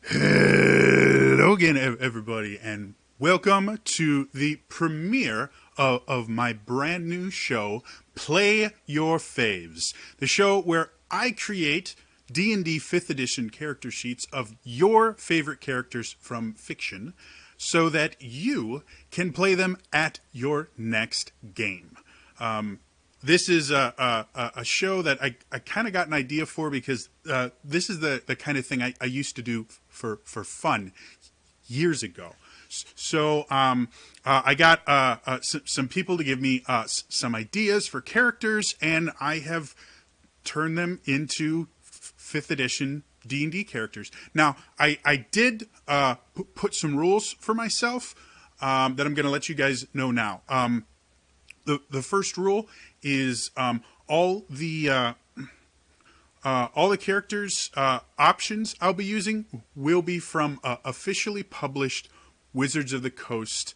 Hello again, everybody, and welcome to the premiere of my brand new show, Play Your Faves, the show where I create D&D 5th edition character sheets of your favorite characters from fiction so that you can play them at your next game. This is a show that I kind of got an idea for because this is the kind of thing I used to do for fun years ago. So I got some people to give me some ideas for characters, and I have turned them into 5th edition D&D characters. Now, I did put some rules for myself that I'm going to let you guys know now. The first rule is all the characters options I'll be using will be from officially published Wizards of the Coast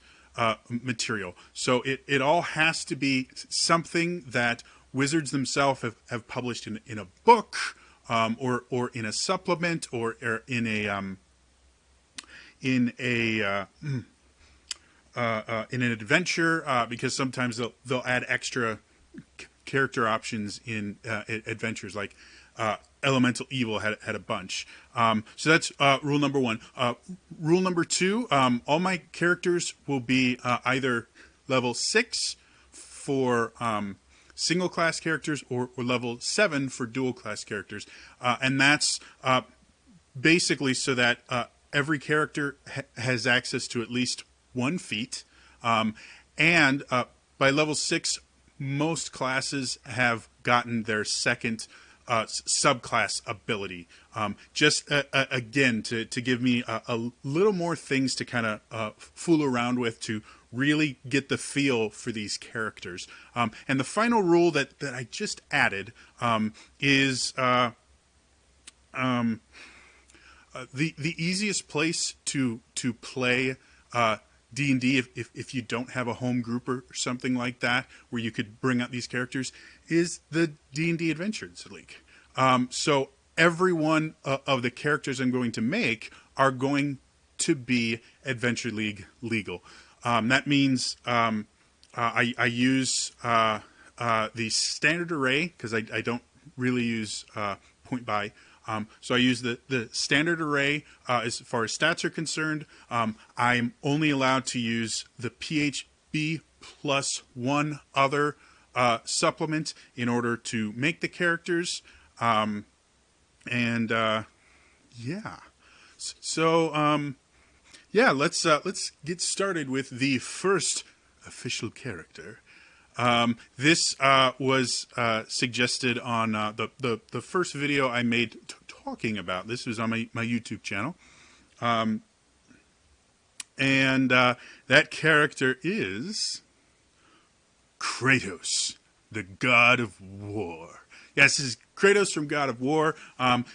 material. So it all has to be something that Wizards themselves have published in a book or in a supplement or in an adventure, because sometimes they'll add extra character options in adventures, like Elemental Evil had a bunch. So that's rule number one. Rule number two, all my characters will be either level 6 for single class characters or level 7 for dual class characters. And that's basically so that every character has access to at least one feat, and by level 6, most classes have gotten their second subclass ability. Just again to give me a little more things to kind of fool around with to really get the feel for these characters. And the final rule that I just added is the easiest place to play D&D if you don't have a home group or something like that where you could bring out these characters is the D&D Adventures League. So every one of the characters I'm going to make are going to be Adventure League legal. That means I use the standard array because I don't really use point buy. So I use the standard array as far as stats are concerned. I'm only allowed to use the PHB plus one other supplement in order to make the characters. Yeah. So yeah, let's get started with the first official character. This was suggested on the first video I made talking about. This was on my YouTube channel. And that character is Kratos, the God of War. Yes, this is Kratos from God of War.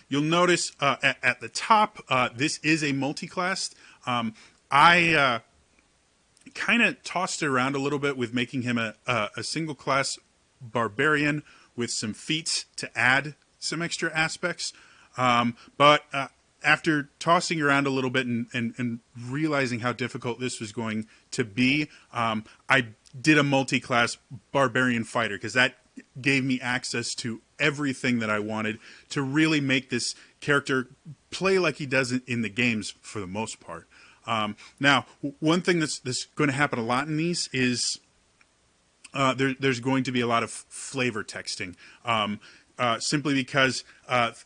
You'll notice at the top, this is a multi-class. I kind of tossed it around a little bit with making him a single class barbarian with some feats to add some extra aspects. But after tossing around a little bit and realizing how difficult this was going to be, I did a multi-class barbarian fighter because that gave me access to everything that I wanted to really make this character play like he does in the games for the most part. Now, one thing that's going to happen a lot in these is there's going to be a lot of flavor texting, simply because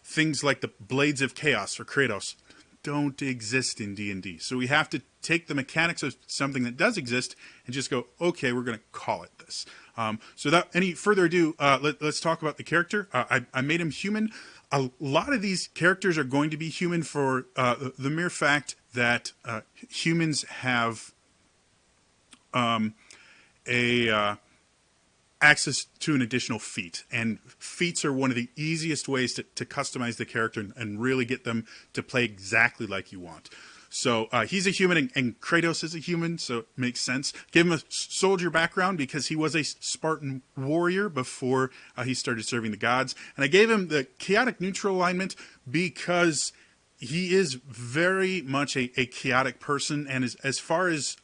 things like the Blades of Chaos for Kratos don't exist in D&D. So we have to take the mechanics of something that does exist and just go, okay, we're going to call it this. So without any further ado, let's talk about the character. I made him human. A lot of these characters are going to be human for the mere fact that humans have access to an additional feat, and feats are one of the easiest ways to customize the character and really get them to play exactly like you want. So he's a human, and Kratos is a human, so it makes sense. Give him a soldier background because he was a Spartan warrior before he started serving the gods. And I gave him the chaotic neutral alignment because he is very much a chaotic person, and as far as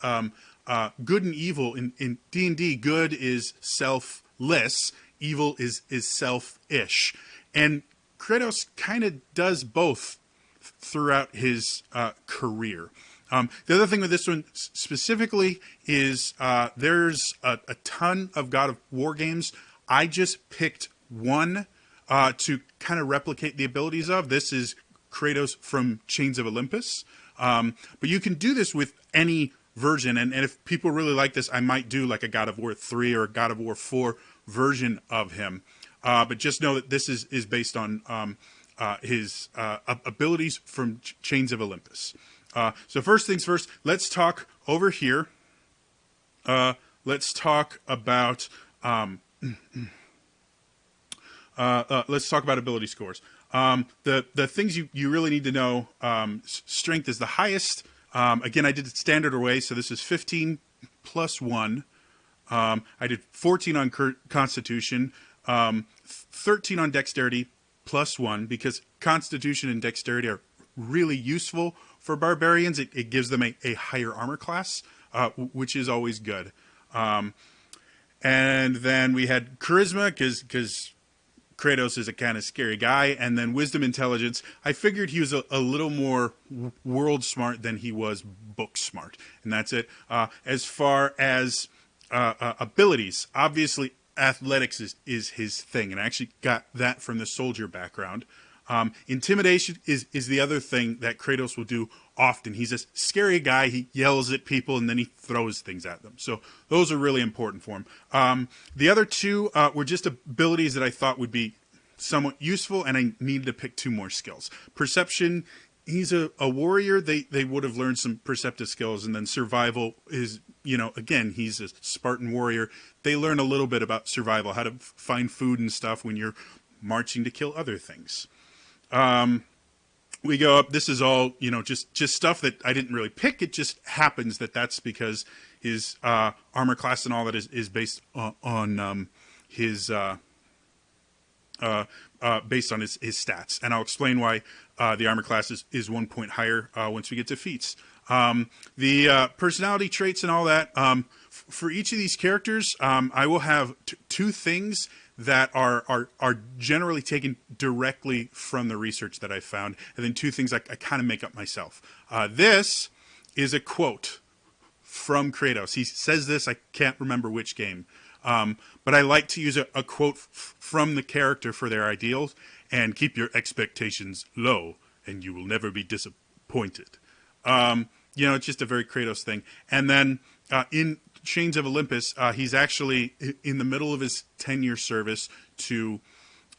good and evil in D&D, good is selfless, evil is selfish, and Kratos kind of does both throughout his career. The other thing with this one specifically is there's a ton of God of War games. I just picked one to kind of replicate the abilities of. This is Kratos from Chains of Olympus. But you can do this with any version, and if people really like this, I might do like a God of War 3 or a God of War 4 version of him. But just know that this is based on his abilities from Chains of Olympus. So first things first, let's talk over here. Let's talk about ability scores. The things you really need to know. Strength is the highest. Again, I did it standard away, so this is 15 plus 1. I did 14 on Constitution, 13 on Dexterity plus 1, because Constitution and Dexterity are really useful for barbarians. It gives them a higher armor class, which is always good. And then we had Charisma, because Kratos is a kind of scary guy, and then Wisdom Intelligence. I figured he was a little more world smart than he was book smart, and that's it. As far as abilities, obviously athletics is his thing, and I actually got that from the soldier background. Intimidation is the other thing that Kratos will do often. He's a scary guy. He yells at people and then he throws things at them. So those are really important for him. The other two were just abilities that I thought would be somewhat useful, and I needed to pick two more skills. Perception, he's a warrior. They would have learned some perceptive skills, and then survival is, again, he's a Spartan warrior. They learn a little bit about survival, how to find food and stuff when you're marching to kill other things. We go up. This is all, just stuff that I didn't really pick. It just happens that's because his armor class and all that is based on his stats. And I'll explain why the armor class is 1 point higher once we get to feats. The personality traits and all that. For each of these characters, I will have two things that are generally taken directly from the research that I found, and then two things I kind of make up myself. This is a quote from Kratos. He says this, I can't remember which game, but I like to use a quote from the character for their ideals, and keep your expectations low, and you will never be disappointed. It's just a very Kratos thing. And then in Chains of Olympus, he's actually in the middle of his 10-year service to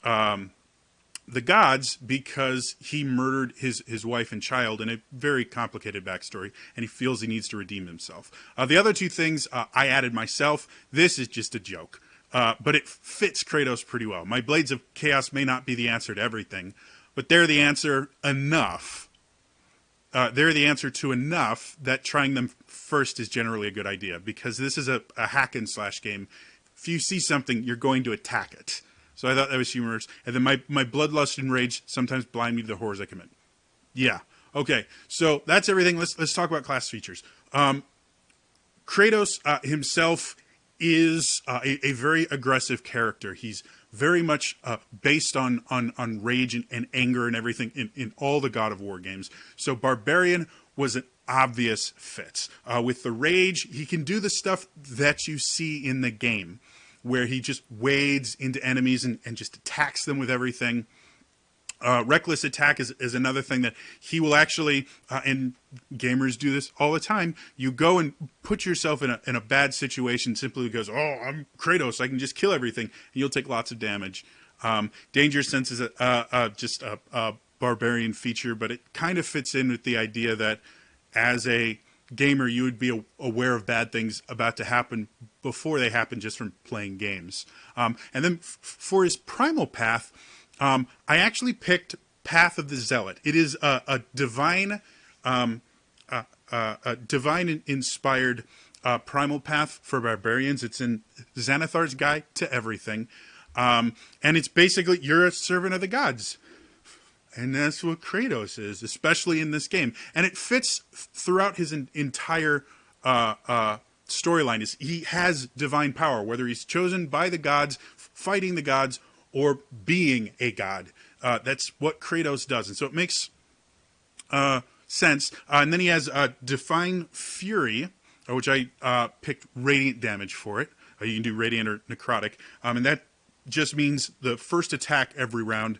the gods because he murdered his wife and child in a very complicated backstory, and he feels he needs to redeem himself. The other two things I added myself. This is just a joke, but it fits Kratos pretty well. My Blades of Chaos may not be the answer to everything, but they're the answer enough. They're the answer to enough that trying them first is generally a good idea, because this is a hack and slash game. If you see something, you're going to attack it. So I thought that was humorous. And then my bloodlust and rage sometimes blind me to the horrors I commit. Yeah. Okay. So that's everything. Let's talk about class features. Kratos himself is a very aggressive character. He's very much based on rage and anger and everything in all the God of War games. So Barbarian was an obvious fit. With the rage, he can do the stuff that you see in the game, where he just wades into enemies and just attacks them with everything. Reckless attack is another thing that he will actually, and gamers do this all the time, you go and put yourself in a bad situation simply because, I'm Kratos, I can just kill everything, and you'll take lots of damage. Danger sense is just a barbarian feature, but it kind of fits in with the idea that as a gamer, you would be aware of bad things about to happen before they happen just from playing games. And then for his primal path, I actually picked Path of the Zealot. It is a divine inspired primal path for barbarians. It's in Xanathar's Guide to Everything. And it's basically, you're a servant of the gods. And that's what Kratos is, especially in this game. And it fits throughout his entire storyline. Is he has divine power, whether he's chosen by the gods, fighting the gods, or being a god. That's what Kratos does. And so it makes sense. And then he has Divine Fury, which I picked Radiant damage for it. You can do Radiant or Necrotic. And that just means the first attack every round,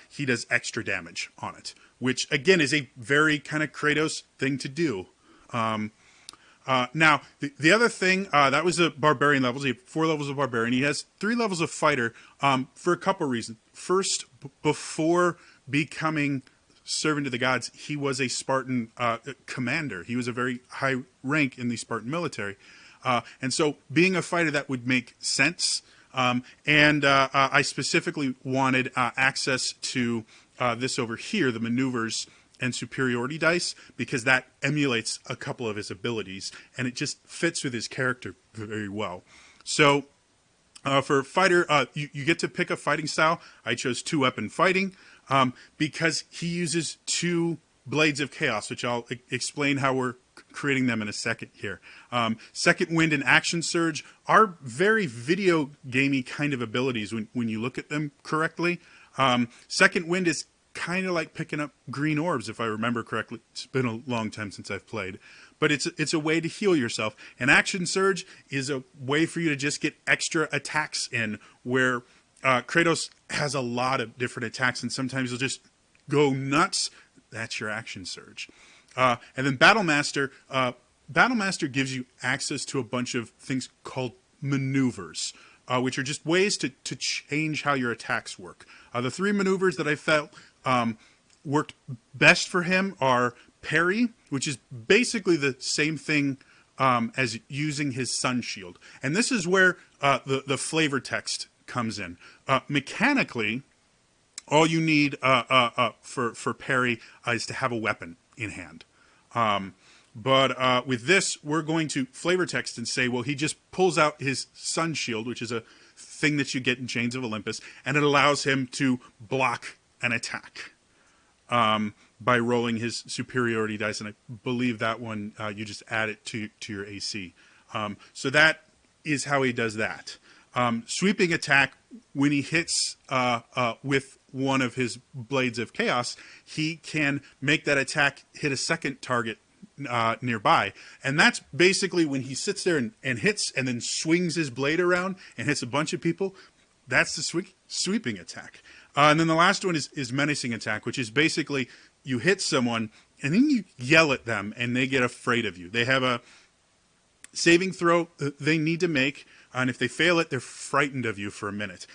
he does extra damage on it, which, again, is a very kind of Kratos thing to do. Now, the other thing, that was the Barbarian levels. He had 4 levels of Barbarian. He has 3 levels of Fighter for a couple reasons. First, before becoming servant to the gods, he was a Spartan commander. He was a very high rank in the Spartan military. And so being a fighter, that would make sense. And I specifically wanted access to this over here, the maneuvers and superiority dice, because that emulates a couple of his abilities, and it just fits with his character very well. So for fighter, you get to pick a fighting style. I chose 2-weapon fighting because he uses 2 blades of chaos, which I'll explain how we're creating them in a second here. Second wind and action surge are very video gamey kind of abilities when you look at them correctly. Second wind is kind of like picking up green orbs, if I remember correctly. It's been a long time since I've played, but it's a way to heal yourself. And action surge is a way for you to just get extra attacks in, where Kratos has a lot of different attacks, and sometimes he'll just go nuts. That's your action surge. And then Battle Master. Battle Master gives you access to a bunch of things called maneuvers, which are just ways to change how your attacks work. The 3 maneuvers that I felt worked best for him are parry, which is basically the same thing as using his sun shield. And this is where the flavor text comes in. Mechanically, all you need for parry is to have a weapon in hand. But with this, we're going to flavor text and say, well, he just pulls out his sun shield, which is a thing that you get in Chains of Olympus, and it allows him to block an attack by rolling his superiority dice. And I believe that one, you just add it to your AC. So that is how he does that. Sweeping attack, when he hits with one of his blades of chaos, he can make that attack hit a second target nearby. And that's basically when he sits there and hits and then swings his blade around and hits a bunch of people. That's the sweeping attack. And then the last one is menacing attack, which is basically you hit someone and then you yell at them and they get afraid of you. They have a saving throw they need to make, and if they fail it, they're frightened of you for a minute.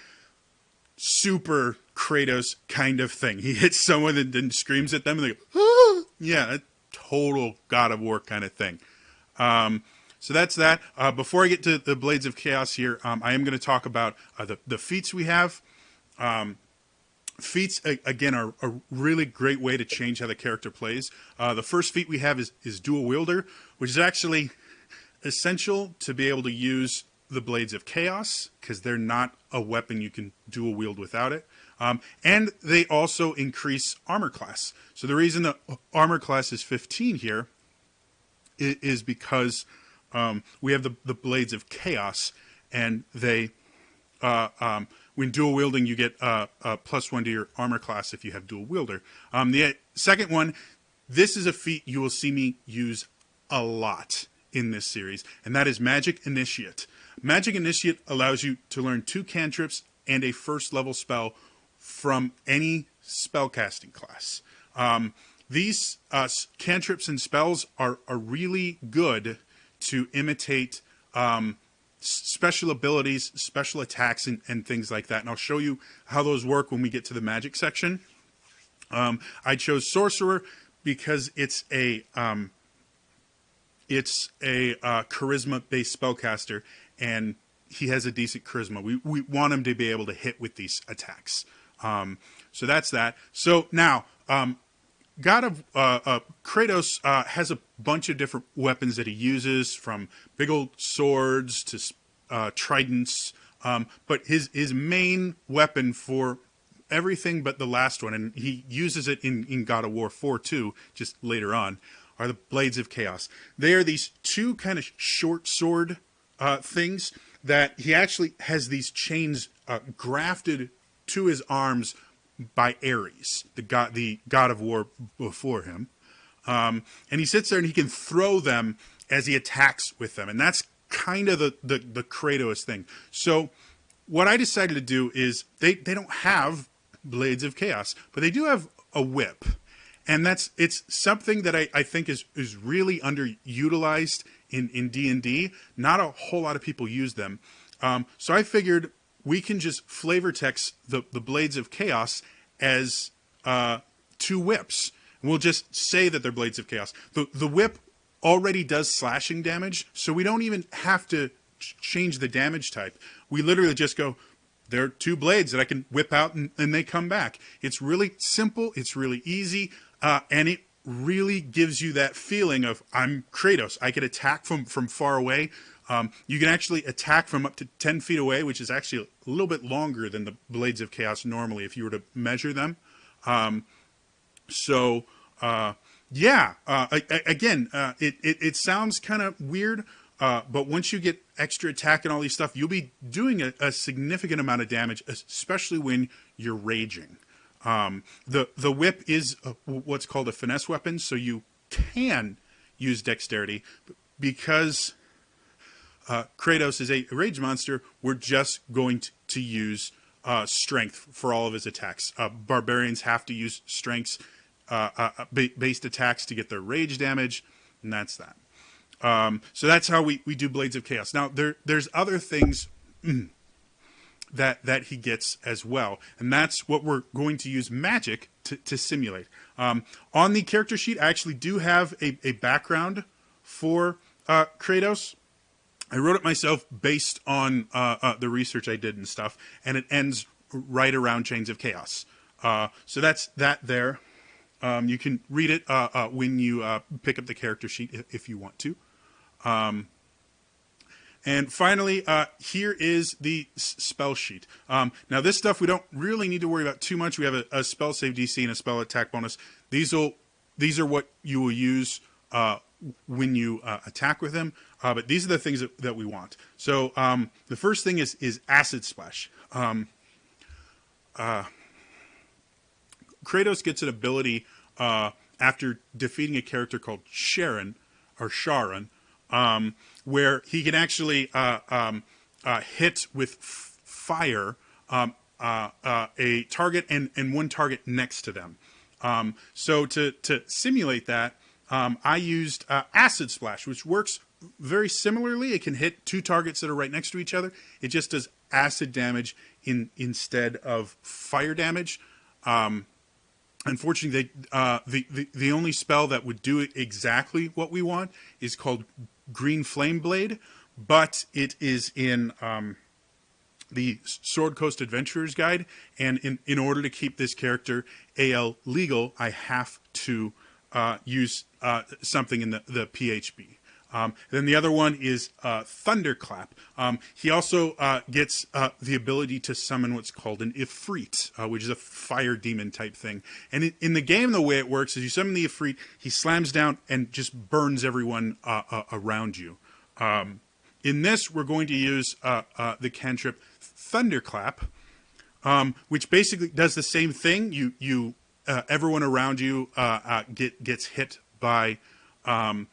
Super Kratos kind of thing. He hits someone and then screams at them and they go, ah! Yeah, a total God of War kind of thing. So that's that. Before I get to the Blades of Chaos here, I am going to talk about the feats we have. Feats, again, are a really great way to change how the character plays. The first feat we have is Dual Wielder, which is actually essential to be able to use the Blades of Chaos, because they're not a weapon you can dual wield without it. And they also increase armor class. So the reason the armor class is 15 here is because we have the Blades of Chaos, and they, when dual wielding, you get +1 to your armor class if you have dual wielder. The second one, this is a feat you will see me use a lot in this series, and that is Magic Initiate. Magic Initiate allows you to learn 2 cantrips and a first level spell from any spellcasting class. These cantrips and spells are really good to imitate special abilities, special attacks, and things like that. And I'll show you how those work when we get to the magic section. I chose Sorcerer because it's a charisma-based spellcaster, and he has a decent charisma. We want him to be able to hit with these attacks. So that's that. So now, God of Kratos has a bunch of different weapons that he uses, from big old swords to tridents. But his main weapon for everything but the last one, and he uses it in God of War 4 too, just later on, are the Blades of Chaos. They are these two kind of short sword things that he actually has these chains grafted to his arms by Ares, the god of war before him. And he sits there and he can throw them as he attacks with them. And that's kind of the Kratos thing. So what I decided to do is they don't have Blades of Chaos, but they do have a whip. And it's something that I think is really underutilized in D&D. Not a whole lot of people use them. So I figured we can just flavor text the Blades of Chaos as two whips. And we'll just say that they're Blades of Chaos. The whip already does slashing damage, so we don't even have to change the damage type. We literally just go, there are two blades that I can whip out and they come back. It's really simple. It's really easy. And it really gives you that feeling of, I'm Kratos. I can attack from far away. You can actually attack from up to 10 feet away, which is actually a little bit longer than the Blades of Chaos normally if you were to measure them. It sounds kind of weird, but once you get extra attack and all these stuff, you'll be doing a significant amount of damage, especially when you're raging. The whip is what's called a finesse weapon, so you can use dexterity, because Kratos is a rage monster. We're just going to use strength for all of his attacks. Barbarians have to use strengths based attacks to get their rage damage, and that's that. So that's how we do Blades of Chaos. Now there's other things that he gets as well, and that's what we're going to use magic to simulate. On the character sheet, I actually do have a background for Kratos. I wrote it myself based on the research I did and stuff, and it ends right around Chains of Chaos. So that's that there. You can read it when you pick up the character sheet if you want to. And finally, here is the spell sheet. Now this stuff we don't really need to worry about too much. We have a spell save DC and a spell attack bonus. These are what you will use when you attack with him. But these are the things that we want. So the first thing is Acid Splash. Kratos gets an ability after defeating a character called Sharon, where he can actually hit with fire a target and one target next to them. So to simulate that, I used Acid Splash, which works very similarly. It can hit two targets that are right next to each other. It just does acid damage instead of fire damage. Unfortunately, the only spell that would do exactly what we want is called Green Flame Blade, but it is in the Sword Coast Adventurer's Guide, and in order to keep this character AL legal, I have to use something in the PHB. Then the other one is Thunderclap. He also gets the ability to summon what's called an Ifrit, which is a fire demon type thing. And in the game, the way it works is you summon the Ifrit, he slams down and just burns everyone around you. In this, we're going to use the cantrip Thunderclap, which basically does the same thing. You everyone around you gets hit by an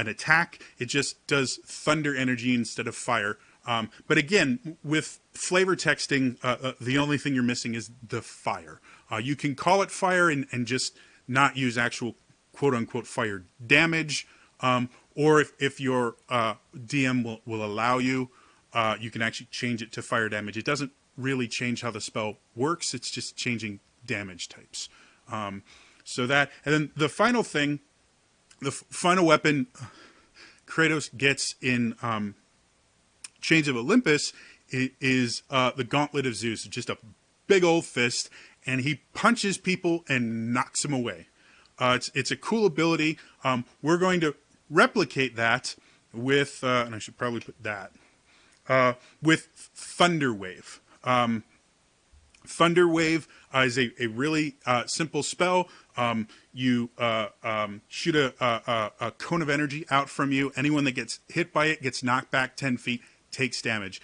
attack. It just does thunder energy instead of fire. But again, with flavor texting, the only thing you're missing is the fire. You can call it fire and just not use actual quote-unquote fire damage. Or if your DM will allow you, you can actually change it to fire damage. It doesn't really change how the spell works. It's just changing damage types. So that, and then the final thing, the final weapon Kratos gets in Chains of Olympus is the Gauntlet of Zeus. It's just a big old fist, and he punches people and knocks them away. It's a cool ability. We're going to replicate that with, and I should probably put that, with Thunder Wave. Thunder Wave is a really simple spell. You shoot a cone of energy out from you. Anyone that gets hit by it gets knocked back 10 feet, takes damage.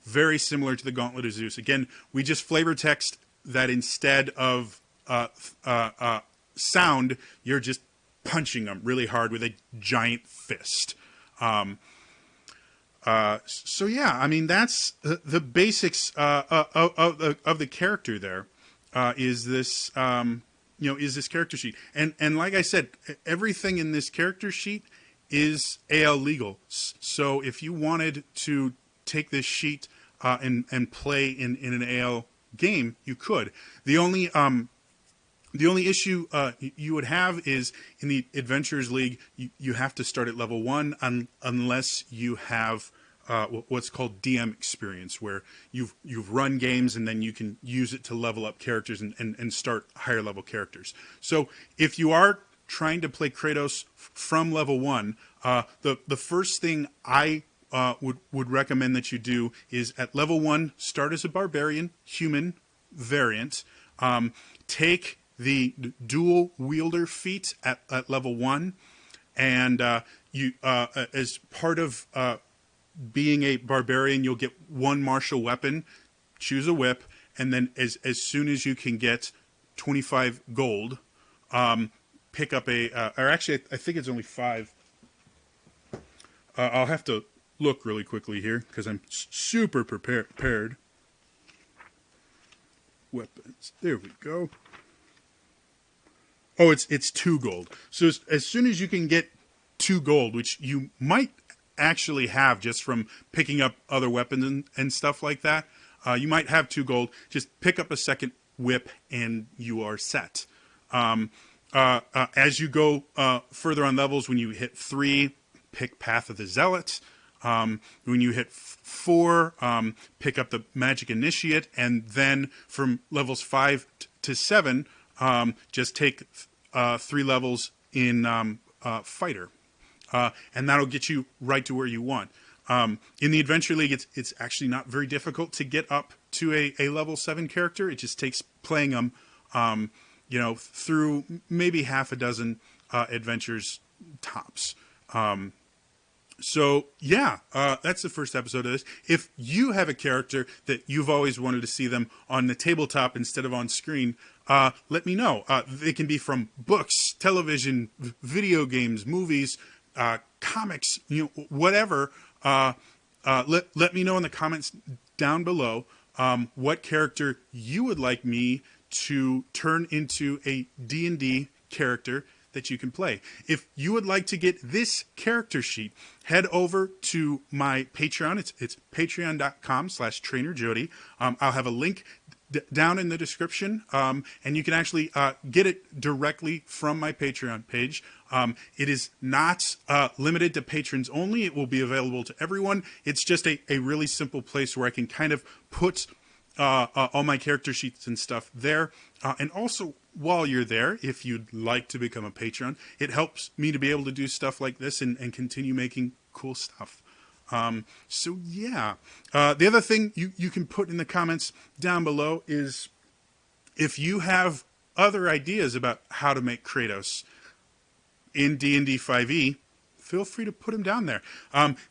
Very similar to the Gauntlet of Zeus. Again, we just flavor text that instead of sound, you're just punching them really hard with a giant fist. So yeah, I mean, that's the basics of the character. There is this is this character sheet, and like I said, everything in this character sheet is AL legal. So if you wanted to take this sheet and play in an AL game, you could. The only issue you would have is in the Adventurers League, you have to start at level 1 unless you have what's called DM experience, where you've run games and then you can use it to level up characters and start higher level characters. So if you are trying to play Kratos from level 1, the first thing I would recommend that you do is at level 1, start as a barbarian human variant. Take the dual wielder feat at level 1, and you as part of being a barbarian, you'll get 1 martial weapon. Choose a whip, and then as soon as you can get 25 gold, pick up or actually I think it's only 5. I'll have to look really quickly here because I'm super prepared. Weapons. There we go. Oh, it's 2 gold. So as soon as you can get 2 gold, which you might actually have just from picking up other weapons and stuff like that, you might have 2 gold. Just pick up a second whip and you are set. As you go further on levels, when you hit 3, pick Path of the Zealot. When you hit 4, pick up the Magic Initiate, and then from levels 5 to 7, just take 3 levels in Fighter, and that'll get you right to where you want. In the Adventure League, it's actually not very difficult to get up to a level 7 character. It just takes playing them, through maybe half a dozen adventures tops. So yeah, that's the first episode of this. If you have a character that you've always wanted to see them on the tabletop instead of on screen, let me know. They can be from books, television, video games, movies, comics, whatever. Let me know in the comments down below what character you would like me to turn into a D&D character that you can play. If you would like to get this character sheet, head over to my Patreon. It's patreon.com/trainerjody. I'll have a link down in the description, and you can actually get it directly from my Patreon page. It is not limited to patrons only. It will be available to everyone. It's just a really simple place where I can kind of put all my character sheets and stuff there. And also, while you're there, if you'd like to become a patron, it helps me to be able to do stuff like this and continue making cool stuff. So yeah, the other thing you can put in the comments down below is if you have other ideas about how to make Kratos in D&D 5e, feel free to put them down there.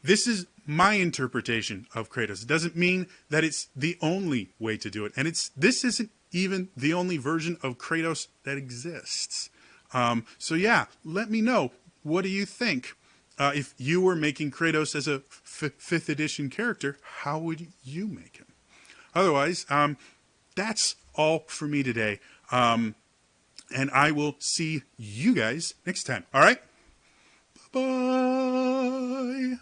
This is my interpretation of Kratos. It doesn't mean that it's the only way to do it, and this isn't even the only version of Kratos that exists. So yeah, let me know. What do you think? If you were making Kratos as a 5th edition character, how would you make him? Otherwise, that's all for me today. And I will see you guys next time. All right? Bye-bye.